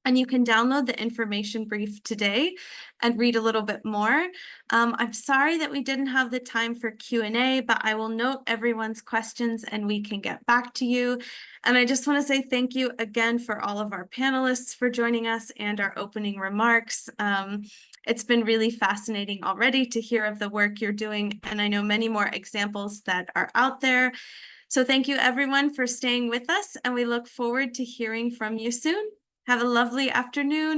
And you can download the information brief today and read a little bit more. I'm sorry that we didn't have the time for Q&A, but I will note everyone's questions and we can get back to you. And I just want to say thank you again for all of our panelists for joining us and our opening remarks. It's been really fascinating already to hear of the work you're doing, and I know many more examples that are out there. So thank you everyone for staying with us, and we look forward to hearing from you soon. Have a lovely afternoon.